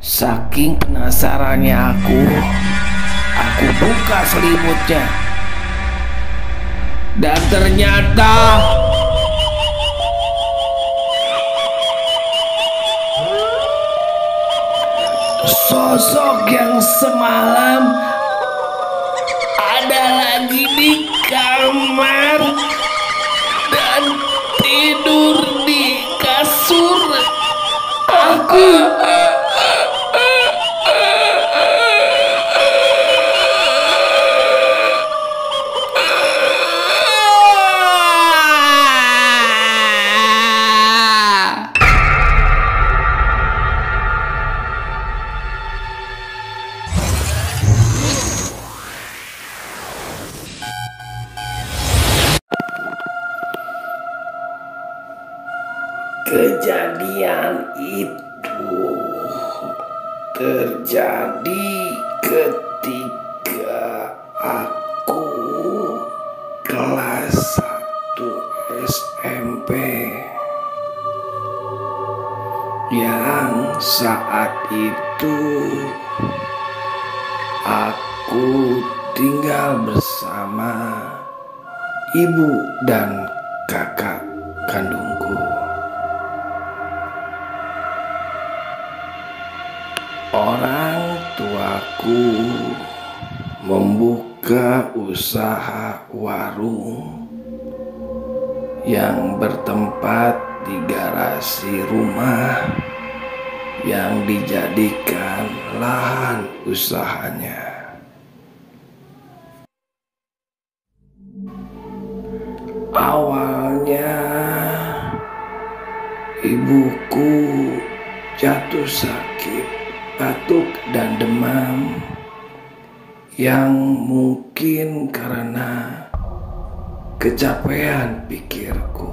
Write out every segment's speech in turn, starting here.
Saking penasarannya aku buka selimutnya. Dan ternyata sosok yang semalam ada lagi di kamar dan tidur di kasur aku. Kejadian itu terjadi ketika aku kelas 1 SMP, yang saat itu aku tinggal bersama ibu dan kakak kandungku. Orang tuaku membuka usaha warung yang bertempat di garasi rumah yang dijadikan lahan usahanya. Awalnya ibuku jatuh sakit batuk dan demam yang mungkin karena kecapean pikirku.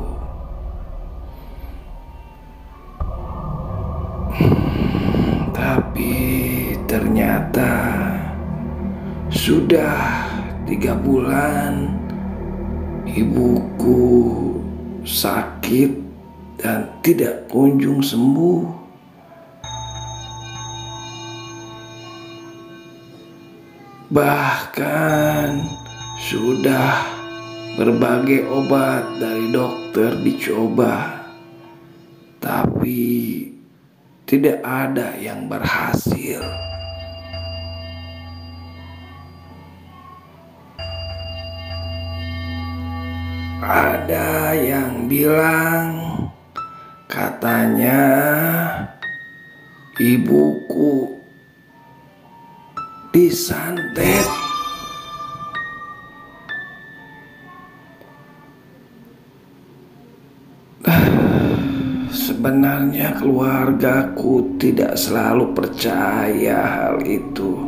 Tapi ternyata sudah 3 bulan ibuku sakit dan tidak kunjung sembuh. Bahkan sudah berbagai obat dari dokter dicoba, tapi tidak ada yang berhasil. Ada yang bilang katanya ibuku disantet. Sebenarnya keluargaku tidak selalu percaya hal itu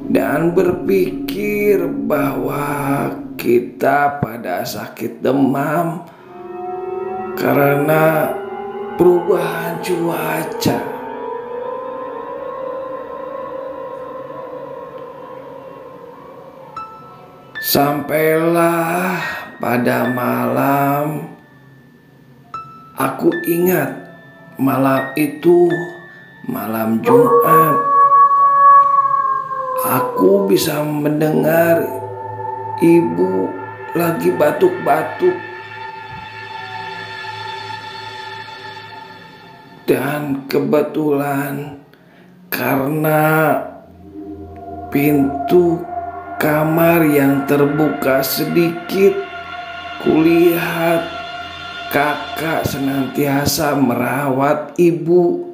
dan berpikir bahwa kita pada sakit demam karena perubahan cuaca. Sampailah pada malam, aku ingat malam itu malam Jumat. Aku bisa mendengar ibu lagi batuk-batuk. Dan kebetulan karena pintu kamar yang terbuka sedikit, kulihat kakak senantiasa merawat ibu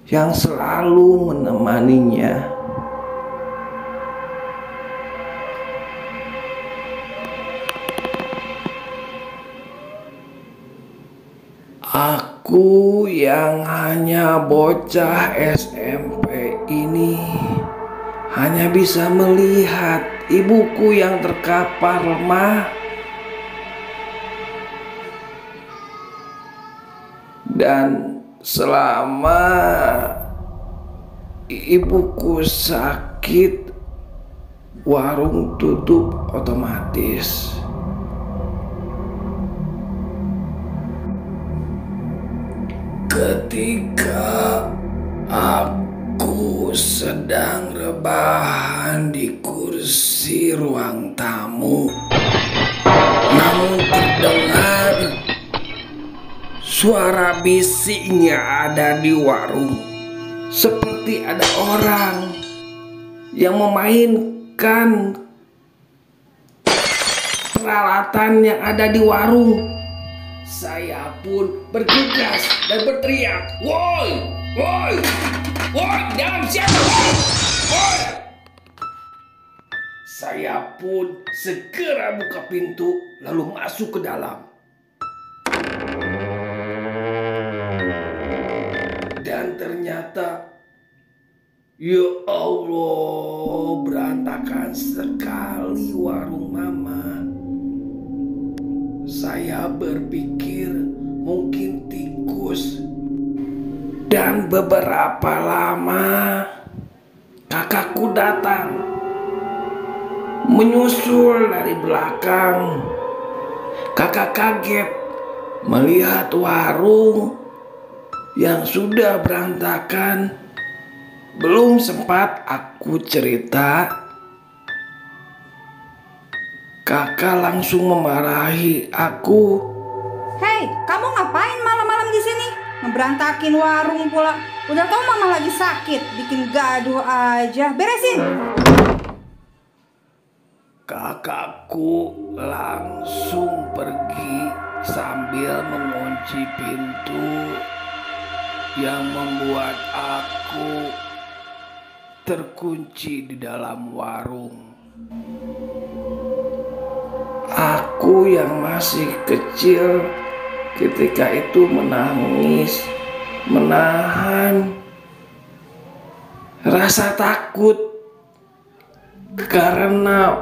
yang selalu menemaninya. Aku yang hanya bocah SMP ini hanya bisa melihat ibuku yang terkapar lemah dan selama ibuku sakit, warung tutup otomatis. Ketika Aku sedang rebahan di kursi ruang tamu. Namun terdengar suara bisiknya ada di warung. Seperti ada orang yang memainkan peralatan yang ada di warung. Saya pun bergegas dan berteriak, "Woi, woi, woi, dalam siapa? Woi!" Saya pun segera buka pintu lalu masuk ke dalam. Dan ternyata, ya Allah, berantakan sekali warung Mama. Saya berpikir mungkin tikus. Dan beberapa lama kakakku datang menyusul dari belakang. Kakak kaget melihat warung yang sudah berantakan. Belum sempat aku cerita, kakak langsung memarahi aku. "Hei, kamu ngapain malam-malam di sini? Ngeberantakin warung pula. Udah tau Mama lagi sakit, bikin gaduh aja. Beresin!" Kakakku langsung pergi sambil mengunci pintu yang membuat aku terkunci di dalam warung. Aku yang masih kecil ketika itu menangis, menahan rasa takut karena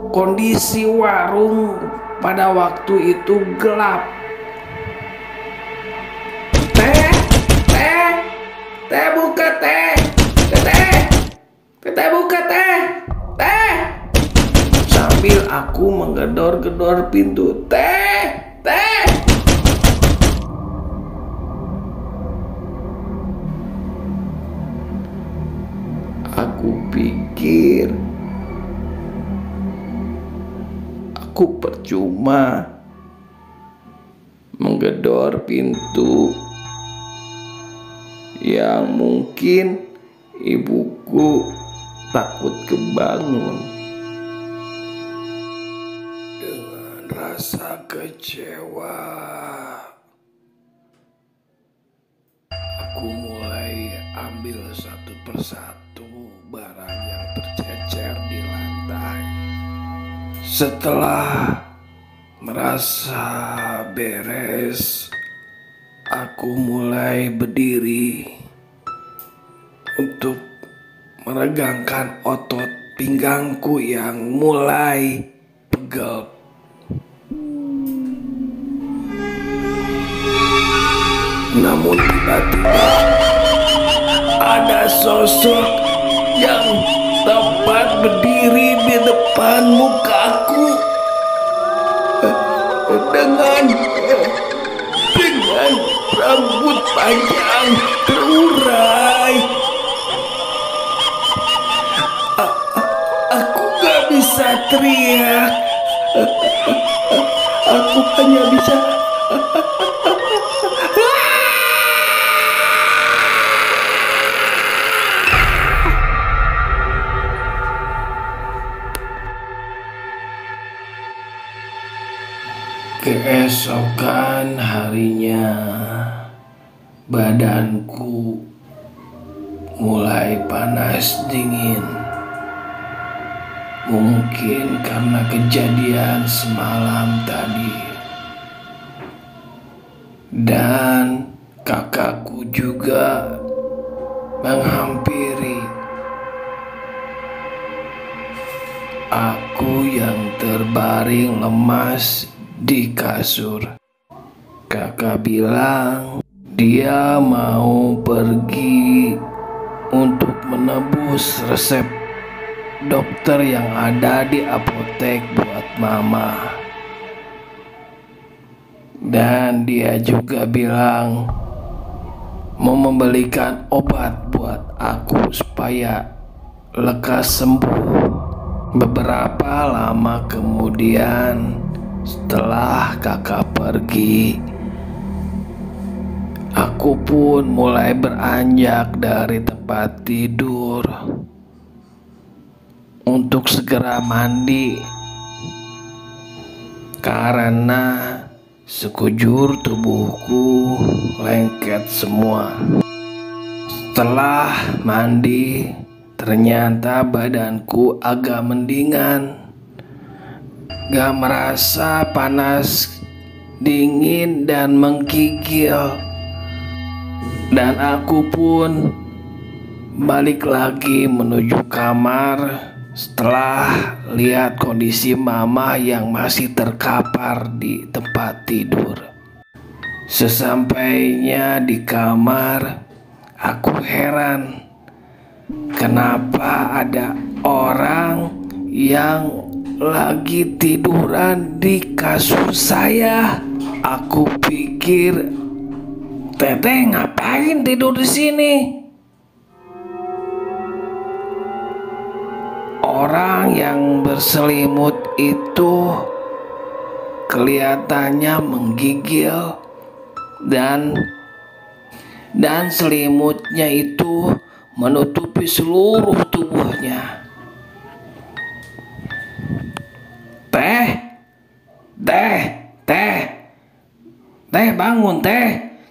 kondisi warung pada waktu itu gelap. Teh buka teh, teh buka teh. Sambil aku menggedor-gedor pintu, teh. Aku pikir aku percuma menggedor pintu yang mungkin ibuku takut kebangun. Dengan rasa kecewa, aku mulai ambil satu persatu barang yang tercecer di lantai. Setelah merasa beres, aku mulai berdiri untuk meregangkan otot pinggangku yang mulai pegel. Namun tiba-tiba ada sosok yang tepat berdiri di depan mukaku dengan rambut panjang terurai. Aku gak bisa teriak. Aku hanya bisa keesokan harinya, badanku mulai panas dingin. Mungkin karena kejadian semalam tadi. Dan kakakku juga menghampiri. Aku yang terbaring lemas di kasur. Kakak bilang dia mau pergi untuk menebus resep dokter yang ada di apotek buat Mama. Dan dia juga bilang mau membelikan obat buat aku supaya lekas sembuh. Beberapa lama kemudian, setelah kakak pergi, aku pun mulai beranjak dari tempat tidur untuk segera mandi karena sekujur tubuhku lengket semua. Setelah mandi, ternyata badanku agak mendingan, gak merasa panas, dingin, dan menggigil. Dan aku pun balik lagi menuju kamar setelah lihat kondisi mama yang masih terkapar di tempat tidur. Sesampainya di kamar, aku heran kenapa ada orang yang lagi tiduran di kasur saya. Aku pikir, Teteh ngapain tidur di sini? Orang yang berselimut itu kelihatannya menggigil dan selimutnya itu menutupi seluruh tubuhnya. Teh bangun teh.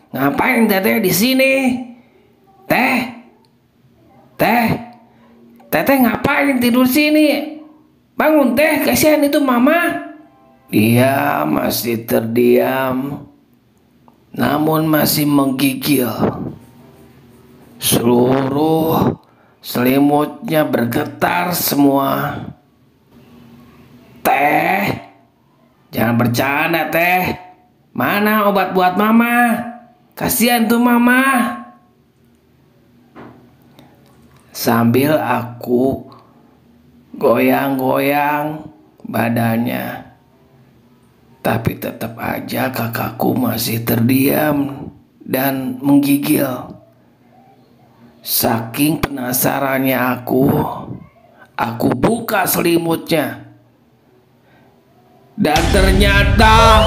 Ngapain Teteh di sini? Teteh ngapain tidur sini? Bangun teh, kasihan itu mama. Dia masih terdiam, namun masih menggigil. Seluruh selimutnya bergetar semua. Teh, jangan bercanda teh. Mana obat buat mama? Kasihan tuh mama. Sambil aku goyang-goyang badannya, tapi tetap aja kakakku masih terdiam dan menggigil. Saking penasarannya aku buka selimutnya. Dan ternyata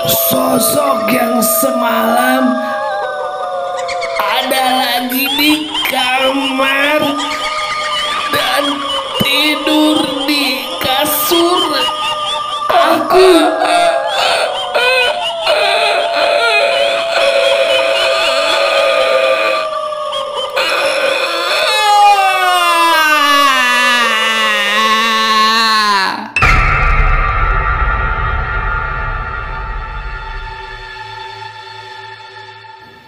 sosok yang semalam ada lagi di kamar dan tidur di kasur aku.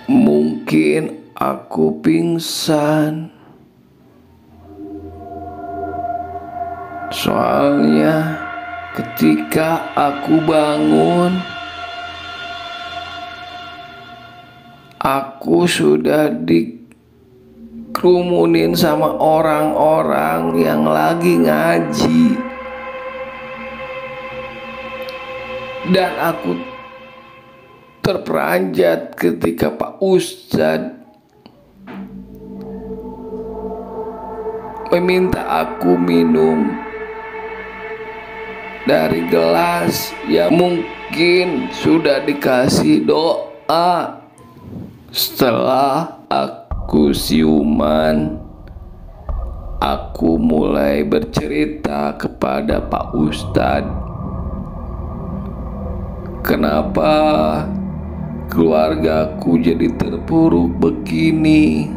Mungkin aku pingsan. Soalnya ketika aku bangun, aku sudah dikerumunin sama orang-orang yang lagi ngaji. Dan aku terperanjat ketika Pak Ustadz meminta aku minum dari gelas yang mungkin sudah dikasih doa. Setelah aku siuman, aku mulai bercerita kepada Pak Ustadz kenapa keluargaku jadi terpuruk begini.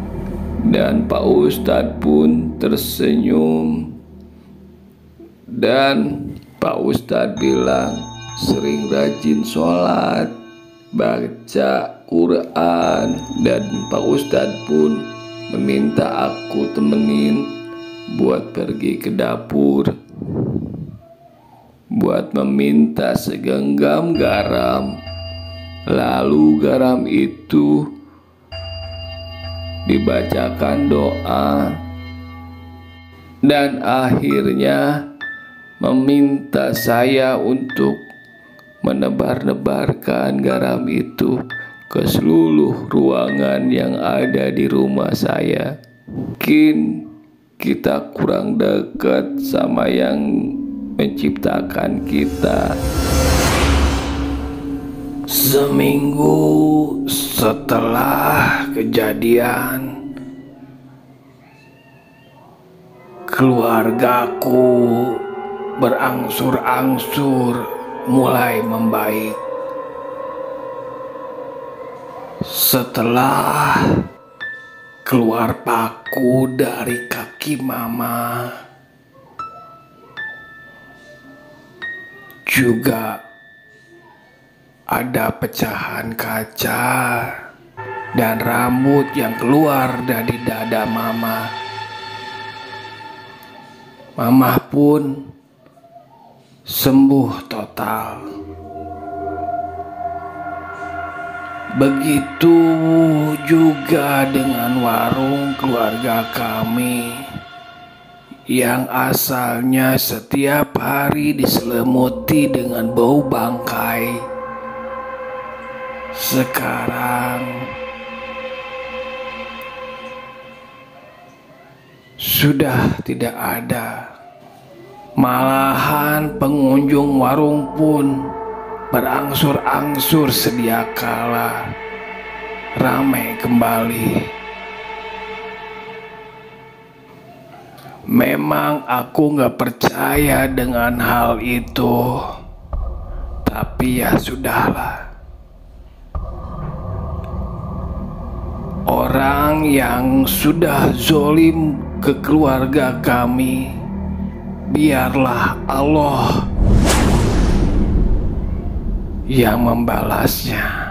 Dan Pak Ustadz pun tersenyum. Dan Pak Ustadz bilang sering rajin sholat, baca Quran. Dan Pak Ustadz pun meminta aku temenin buat pergi ke dapur, buat meminta segenggam garam. Lalu garam itu dibacakan doa, dan akhirnya meminta saya untuk menebar-nebarkan garam itu ke seluruh ruangan yang ada di rumah saya. Mungkin kita kurang dekat sama yang menciptakan kita. Seminggu setelah kejadian, keluargaku berangsur-angsur mulai membaik. Setelah keluar paku dari kaki mama, juga ada pecahan kaca dan rambut yang keluar dari dada mama. Mama pun sembuh total. Begitu juga dengan warung keluarga kami yang asalnya setiap hari diselimuti dengan bau bangkai. Sekarang sudah tidak ada. Malahan pengunjung warung pun berangsur-angsur sedia kala ramai kembali. Memang aku gak percaya dengan hal itu, tapi ya sudahlah. Orang yang sudah zolim ke keluarga kami, biarlah Allah yang membalasnya.